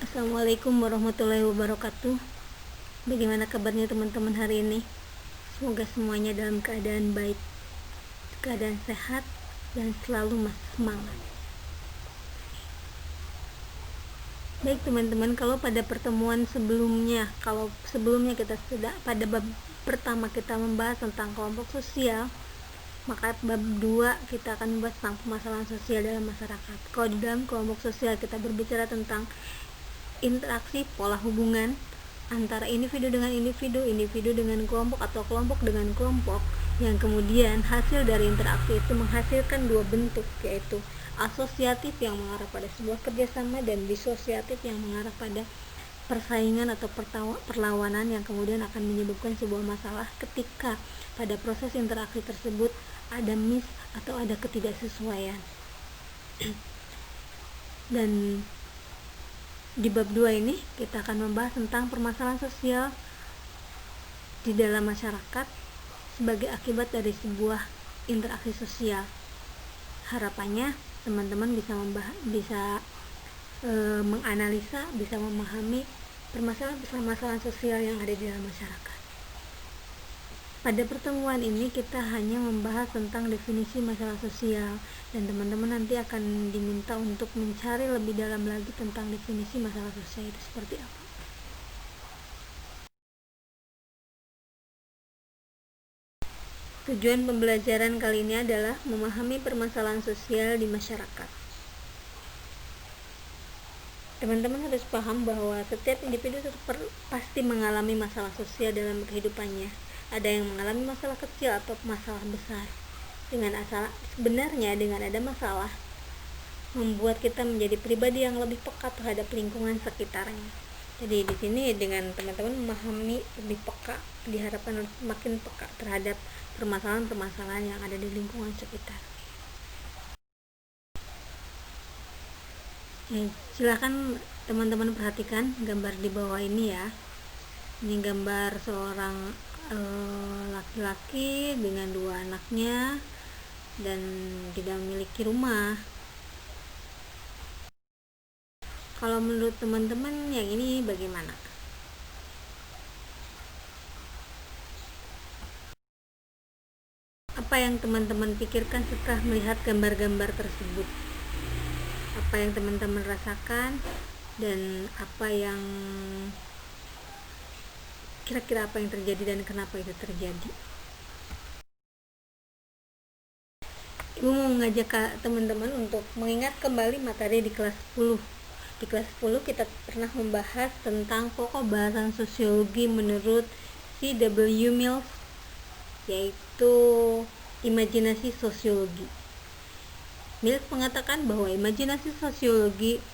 Assalamualaikum warahmatullahi wabarakatuh. Bagaimana kabarnya teman-teman hari ini? Semoga semuanya dalam keadaan baik, keadaan sehat, dan selalu semangat. Baik teman-teman, kalau pada pertemuan sebelumnya kita sudah pada bab pertama kita membahas tentang kelompok sosial, maka bab 2 kita akan membahas tentang permasalahan sosial dalam masyarakat. Kalau di dalam kelompok sosial kita berbicara tentang interaksi pola hubungan antara individu dengan individu, individu dengan kelompok, atau kelompok dengan kelompok, yang kemudian hasil dari interaksi itu menghasilkan dua bentuk, yaitu asosiatif yang mengarah pada sebuah kerjasama dan disosiatif yang mengarah pada persaingan atau perlawanan yang kemudian akan menyebabkan sebuah masalah ketika pada proses interaksi tersebut ada miss atau ada ketidaksesuaian. Dan di bab 2 ini kita akan membahas tentang permasalahan sosial di dalam masyarakat sebagai akibat dari sebuah interaksi sosial. Harapannya teman-teman bisa menganalisa, bisa memahami permasalahan sosial yang ada di dalam masyarakat. Pada pertemuan ini kita hanya membahas tentang definisi masalah sosial, dan teman-teman nanti akan diminta untuk mencari lebih dalam lagi tentang definisi masalah sosial itu seperti apa. Tujuan pembelajaran kali ini adalah memahami permasalahan sosial di masyarakat. Teman-teman harus paham bahwa setiap individu pasti mengalami masalah sosial dalam kehidupannya. Ada yang mengalami masalah kecil atau masalah besar. Sebenarnya dengan ada masalah membuat kita menjadi pribadi yang lebih peka terhadap lingkungan sekitarnya. Jadi di sini dengan teman-teman memahami lebih peka, diharapkan makin peka terhadap permasalahan-permasalahan yang ada di lingkungan sekitar. Silakan teman-teman perhatikan gambar di bawah ini ya. Ini gambar seorang laki-laki dengan dua anaknya dan tidak memiliki rumah. Kalau menurut teman-teman yang ini bagaimana? Apa yang teman-teman pikirkan setelah melihat gambar-gambar tersebut? Apa yang teman-teman rasakan dan kira-kira apa yang terjadi dan kenapa itu terjadi? Ibu mau mengajak teman-teman untuk mengingat kembali materi di kelas 10. Di kelas 10 kita pernah membahas tentang pokok bahasan sosiologi menurut C.W. Mills, yaitu imajinasi sosiologi. Mills mengatakan bahwa imajinasi sosiologi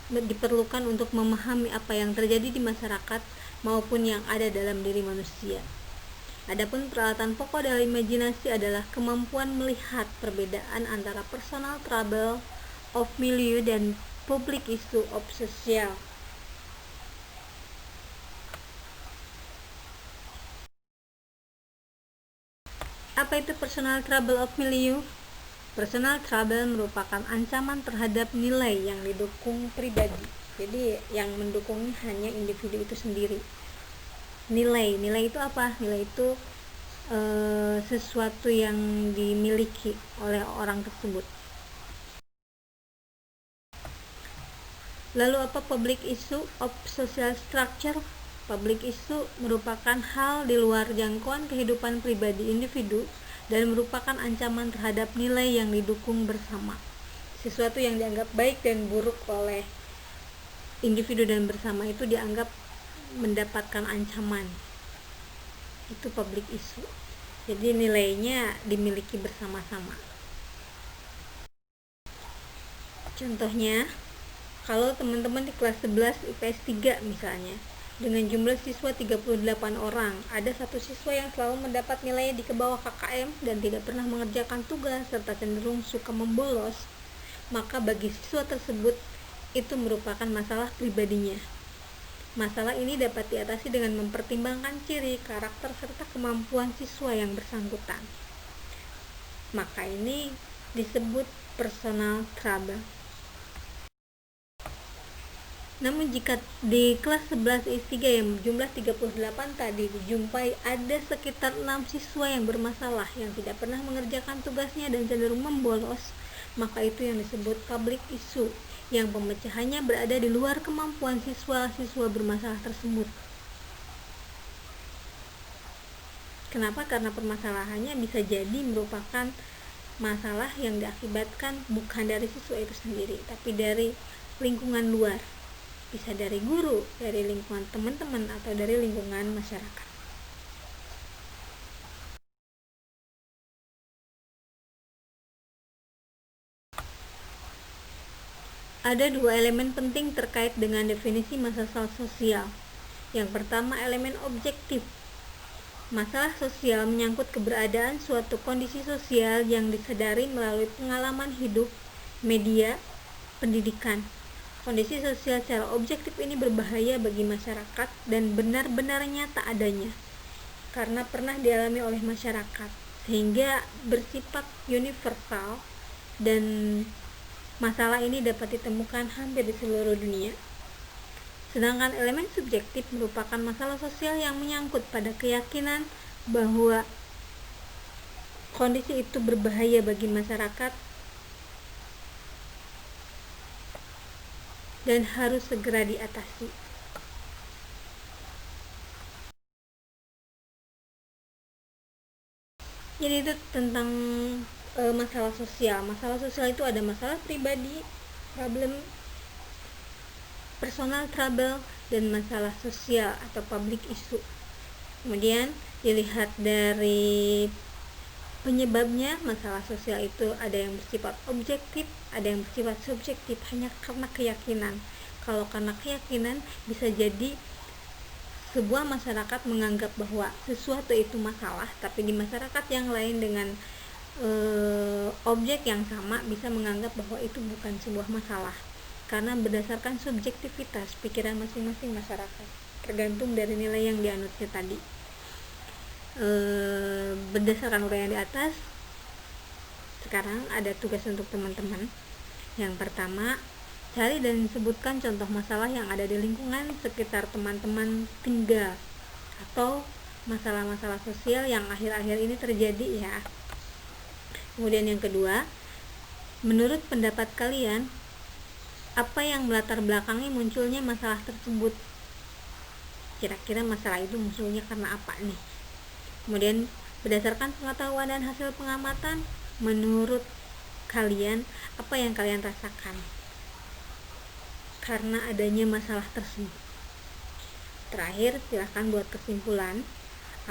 diperlukan untuk memahami apa yang terjadi di masyarakat maupun yang ada dalam diri manusia. Adapun peralatan pokok dalam imajinasi adalah kemampuan melihat perbedaan antara personal trouble of milieu dan public issue of social. Apa itu personal trouble of milieu? Personal trouble merupakan ancaman terhadap nilai yang didukung pribadi. Jadi yang mendukungnya hanya individu itu sendiri. Nilai itu apa? Nilai itu sesuatu yang dimiliki oleh orang tersebut. Lalu apa public issue of social structure? Public issue merupakan hal di luar jangkauan kehidupan pribadi individu dan merupakan ancaman terhadap nilai yang didukung bersama. Sesuatu yang dianggap baik dan buruk oleh individu dan bersama itu dianggap mendapatkan ancaman. Itu public issue. Jadi nilainya dimiliki bersama-sama. Contohnya, kalau teman-teman di kelas 11 IPS 3 misalnya, dengan jumlah siswa 38 orang, ada satu siswa yang selalu mendapat nilai di bawah KKM dan tidak pernah mengerjakan tugas serta cenderung suka membolos, maka bagi siswa tersebut itu merupakan masalah pribadinya. Masalah ini dapat diatasi dengan mempertimbangkan ciri, karakter, serta kemampuan siswa yang bersangkutan. Maka ini disebut personal trouble. Namun jika di kelas 11 IS3 yang jumlah 38 tadi dijumpai ada sekitar 6 siswa yang bermasalah, yang tidak pernah mengerjakan tugasnya dan cenderung membolos, maka itu yang disebut public issue, yang pemecahannya berada di luar kemampuan siswa-siswa bermasalah tersebut. Kenapa? Karena permasalahannya bisa jadi merupakan masalah yang diakibatkan bukan dari siswa itu sendiri, tapi dari lingkungan luar. Bisa dari guru, dari lingkungan teman-teman, atau dari lingkungan masyarakat. Ada dua elemen penting terkait dengan definisi masalah sosial. Yang pertama, elemen objektif. Masalah sosial menyangkut keberadaan suatu kondisi sosial yang disadari melalui pengalaman hidup, media, pendidikan. Kondisi sosial secara objektif ini berbahaya bagi masyarakat dan benar-benar nyata adanya karena pernah dialami oleh masyarakat, sehingga bersifat universal dan masalah ini dapat ditemukan hampir di seluruh dunia. Sedangkan elemen subjektif merupakan masalah sosial yang menyangkut pada keyakinan bahwa kondisi itu berbahaya bagi masyarakat dan harus segera diatasi. Jadi itu tentang masalah sosial. Masalah sosial itu ada masalah pribadi, problem, personal trouble, dan masalah sosial atau public issue. Kemudian dilihat dari penyebabnya, masalah sosial itu ada yang bersifat objektif, ada yang bersifat subjektif hanya karena keyakinan. Kalau karena keyakinan bisa jadi sebuah masyarakat menganggap bahwa sesuatu itu masalah, tapi di masyarakat yang lain dengan objek yang sama bisa menganggap bahwa itu bukan sebuah masalah, karena berdasarkan subjektivitas pikiran masing-masing masyarakat, tergantung dari nilai yang dianutnya tadi. Berdasarkan uraian di atas, sekarang ada tugas untuk teman-teman. Yang pertama, cari dan sebutkan contoh masalah yang ada di lingkungan sekitar teman-teman tinggal atau masalah-masalah sosial yang akhir-akhir ini terjadi ya. Kemudian yang kedua, menurut pendapat kalian, apa yang melatar belakangi munculnya masalah tersebut? Kira-kira masalah itu munculnya karena apa nih? Kemudian berdasarkan pengetahuan dan hasil pengamatan, menurut kalian apa yang kalian rasakan karena adanya masalah tersebut? Terakhir, silahkan buat kesimpulan,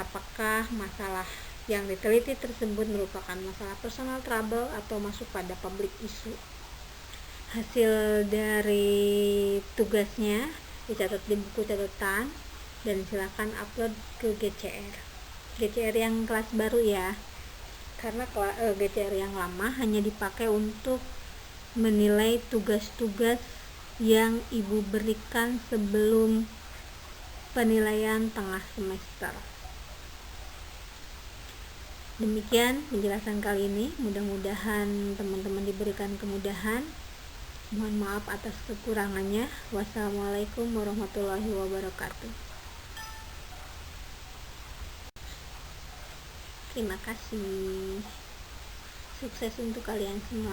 apakah masalah yang diteliti tersebut merupakan masalah personal trouble atau masuk pada public issue. Hasil dari tugasnya dicatat di buku catatan dan silahkan upload ke GCR yang kelas baru ya, karena GCR yang lama hanya dipakai untuk menilai tugas-tugas yang ibu berikan sebelum penilaian tengah semester. Demikian penjelasan kali ini, mudah-mudahan teman-teman diberikan kemudahan. Mohon maaf atas kekurangannya. Wassalamualaikum warahmatullahi wabarakatuh. Terima kasih. Sukses untuk kalian semua.